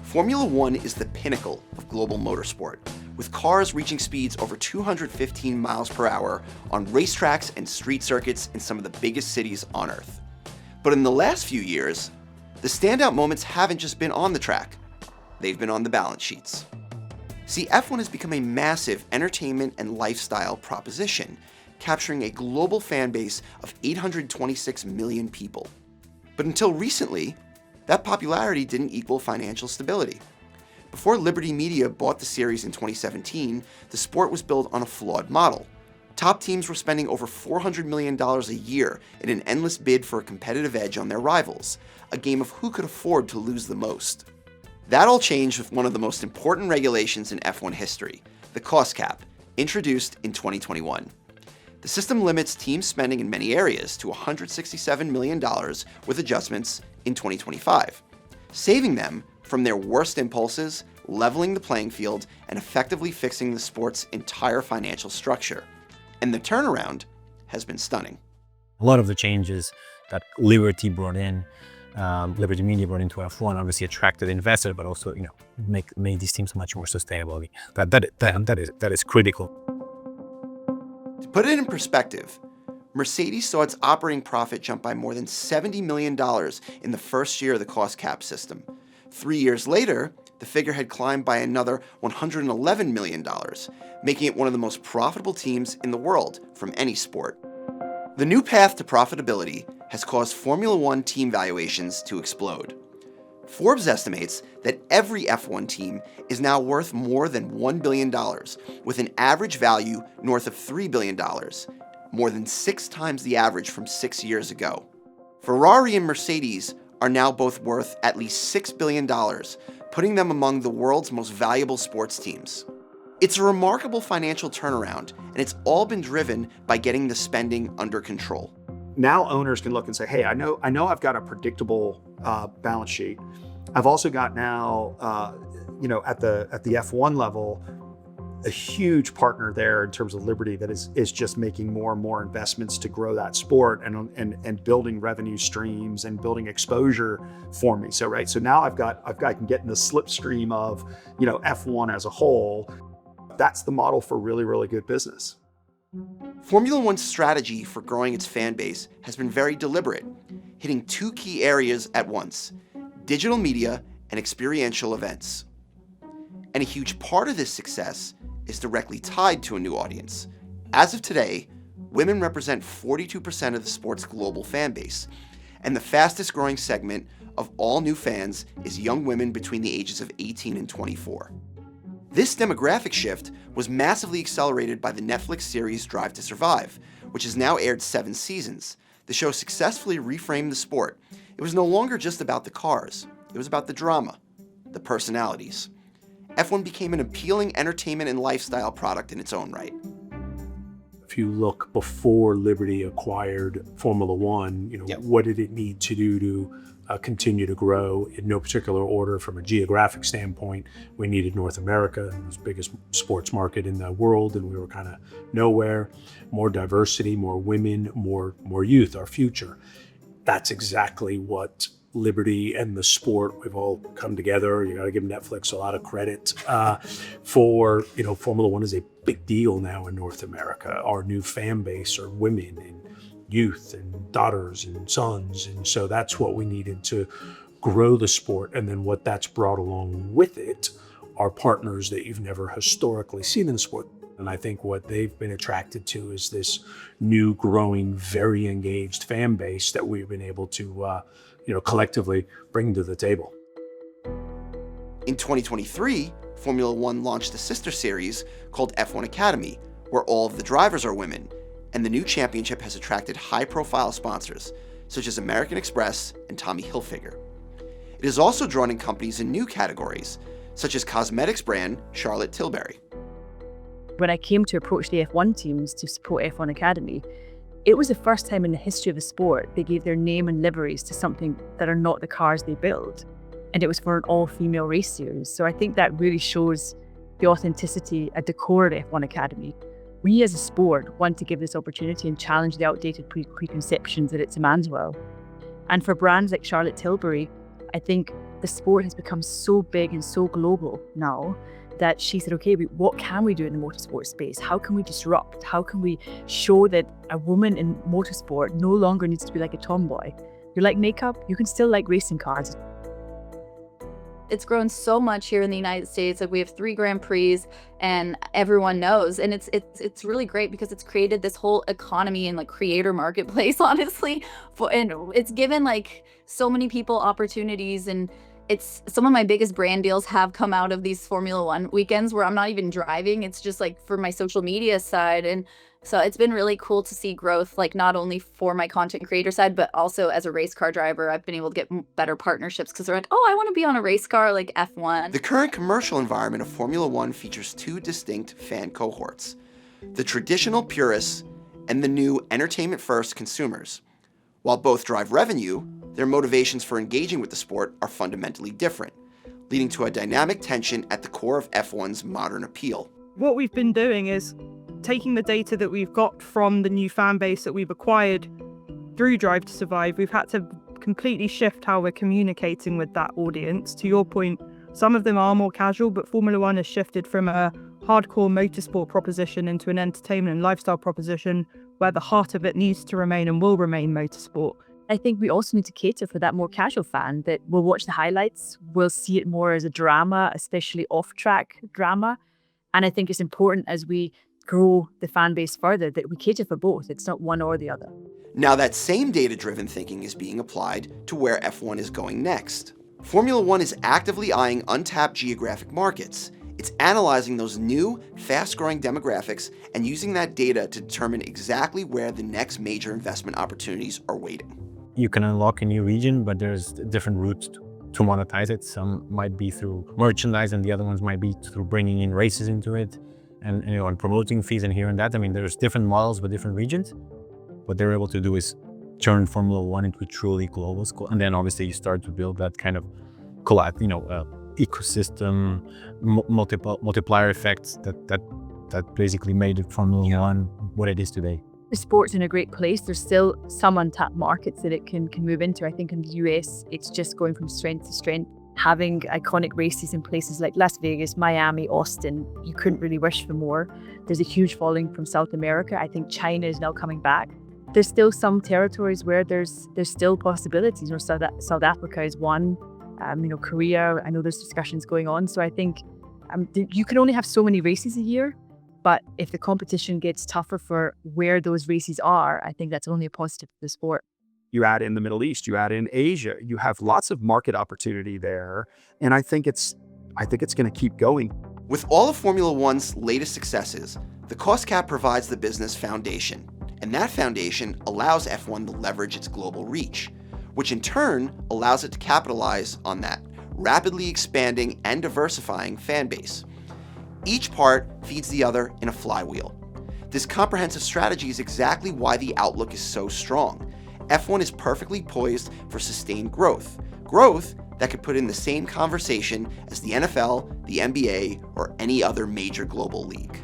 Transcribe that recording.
Formula One is the pinnacle of global motorsport, with cars reaching speeds over 215 miles per hour on racetracks and street circuits in some of the biggest cities on Earth. But in the last few years, the standout moments haven't just been on the track, they've been on the balance sheets. See, F1 has become a massive entertainment and lifestyle proposition, capturing a global fan base of 826 million people. But until recently, that popularity didn't equal financial stability. Before Liberty Media bought the series in 2017, the sport was built on a flawed model. Top teams were spending over $400 million a year in an endless bid for a competitive edge on their rivals, a game of who could afford to lose the most. That all changed with one of the most important regulations in F1 history, the cost cap, introduced in 2021. The system limits team spending in many areas to $167 million with adjustments in 2025, saving them from their worst impulses, leveling the playing field, and effectively fixing the sport's entire financial structure. And the turnaround has been stunning. A lot of the changes that Liberty brought in, Liberty Media brought into F1, obviously attracted investors, but also, made these teams much more sustainable. That is critical. To put it in perspective, Mercedes saw its operating profit jump by more than $70 million in the first year of the cost cap system. 3 years later, the figure had climbed by another $111 million, making it one of the most profitable teams in the world from any sport. The new path to profitability has caused Formula One team valuations to explode. Forbes estimates that every F1 team is now worth more than $1 billion, with an average value north of $3 billion, more than 6 times the average from 6 years ago. Ferrari and Mercedes are now both worth at least $6 billion, putting them among the world's most valuable sports teams. It's a remarkable financial turnaround, and it's all been driven by getting the spending under control. Now owners can look and say, hey, I know I've got a predictable balance sheet. I've also got now, at the F1 level, a huge partner there in terms of Liberty that is just making more and more investments to grow that sport and building revenue streams and building exposure for me. So now I can get in the slipstream of, F1 as a whole. That's the model for really, really good business. Formula One's strategy for growing its fan base has been very deliberate, hitting 2 key areas at once: digital media and experiential events. And a huge part of this success is directly tied to a new audience. As of today, women represent 42% of the sport's global fan base, and the fastest growing segment of all new fans is young women between the ages of 18 and 24. This demographic shift was massively accelerated by the Netflix series Drive to Survive, which has now aired 7 seasons. The show successfully reframed the sport. It was no longer just about the cars. It was about the drama, the personalities. F1 became an appealing entertainment and lifestyle product in its own right. If you look before Liberty acquired Formula One, what did it need to do to continue to grow? In no particular order. From a geographic standpoint, we needed North America, it was the biggest sports market in the world, and we were kind of nowhere. More diversity, more women, more youth, our future. That's exactly what Liberty and the sport, we've all come together. You got to give Netflix a lot of credit for, Formula One is a big deal now in North America. Our new fan base are women and youth and daughters and sons. And so that's what we needed to grow the sport. And then what that's brought along with it are partners that you've never historically seen in the sport. And I think what they've been attracted to is this new, growing, very engaged fan base that we've been able to, collectively bring to the table. In 2023, Formula One launched a sister series called F1 Academy, where all of the drivers are women, and the new championship has attracted high-profile sponsors, such as American Express and Tommy Hilfiger. It has also drawn in companies in new categories, such as cosmetics brand Charlotte Tilbury. When I came to approach the F1 teams to support F1 Academy, it was the first time in the history of the sport they gave their name and liveries to something that are not the cars they build. And it was for an all-female race series. So I think that really shows the authenticity at the core of the F1 Academy. We as a sport want to give this opportunity and challenge the outdated preconceptions that it demands well. And for brands like Charlotte Tilbury, I think the sport has become so big and so global now that she said, okay, what can we do in the motorsport space? How can we disrupt? How can we show that a woman in motorsport no longer needs to be like a tomboy? You like makeup, you can still like racing cars. It's grown so much here in the United States. Like we have 3 Grand Prix and everyone knows. And it's really great because it's created this whole economy and like creator marketplace, honestly. And it's given like so many people opportunities, and it's some of my biggest brand deals have come out of these Formula One weekends where I'm not even driving. It's just like for my social media side. And so it's been really cool to see growth, like not only for my content creator side, but also as a race car driver, I've been able to get better partnerships because they're like, oh, I want to be on a race car like F1. The current commercial environment of Formula One features 2 distinct fan cohorts: the traditional purists and the new entertainment-first consumers. While both drive revenue, their motivations for engaging with the sport are fundamentally different, leading to a dynamic tension at the core of F1's modern appeal. What we've been doing is taking the data that we've got from the new fan base that we've acquired through Drive to Survive. We've had to completely shift how we're communicating with that audience. To your point, some of them are more casual, but Formula One has shifted from a hardcore motorsport proposition into an entertainment and lifestyle proposition where the heart of it needs to remain and will remain motorsport. I think we also need to cater for that more casual fan that will watch the highlights, will see it more as a drama, especially off-track drama. And I think it's important as we grow the fan base further that we cater for both. It's not one or the other. Now that same data-driven thinking is being applied to where F1 is going next. Formula One is actively eyeing untapped geographic markets. It's analyzing those new, fast-growing demographics and using that data to determine exactly where the next major investment opportunities are waiting. You can unlock a new region, but there's different routes to monetize it. Some might be through merchandise and the other ones might be through bringing in races into it and promoting fees and here and that. I mean, there's different models with different regions. What they're able to do is turn Formula One into a truly global school. And then obviously you start to build that kind of ecosystem, multiplier effects that basically made Formula One what it is today. The sport's in a great place. There's still some untapped markets that it can move into. I think in the US, it's just going from strength to strength. Having iconic races in places like Las Vegas, Miami, Austin, you couldn't really wish for more. There's a huge following from South America. I think China is now coming back. There's still some territories where there's still possibilities. South Africa is one. Korea, I know there's discussions going on. So I think you can only have so many races a year, but if the competition gets tougher for where those races are, I think that's only a positive for the sport. You add in the Middle East, you add in Asia, you have lots of market opportunity there. And I think it's going to keep going. With all of Formula One's latest successes, the cost cap provides the business foundation. And that foundation allows F1 to leverage its global reach, which in turn allows it to capitalize on that rapidly expanding and diversifying fan base. Each part feeds the other in a flywheel. This comprehensive strategy is exactly why the outlook is so strong. F1 is perfectly poised for sustained growth that could put in the same conversation as the NFL, the NBA, or any other major global league.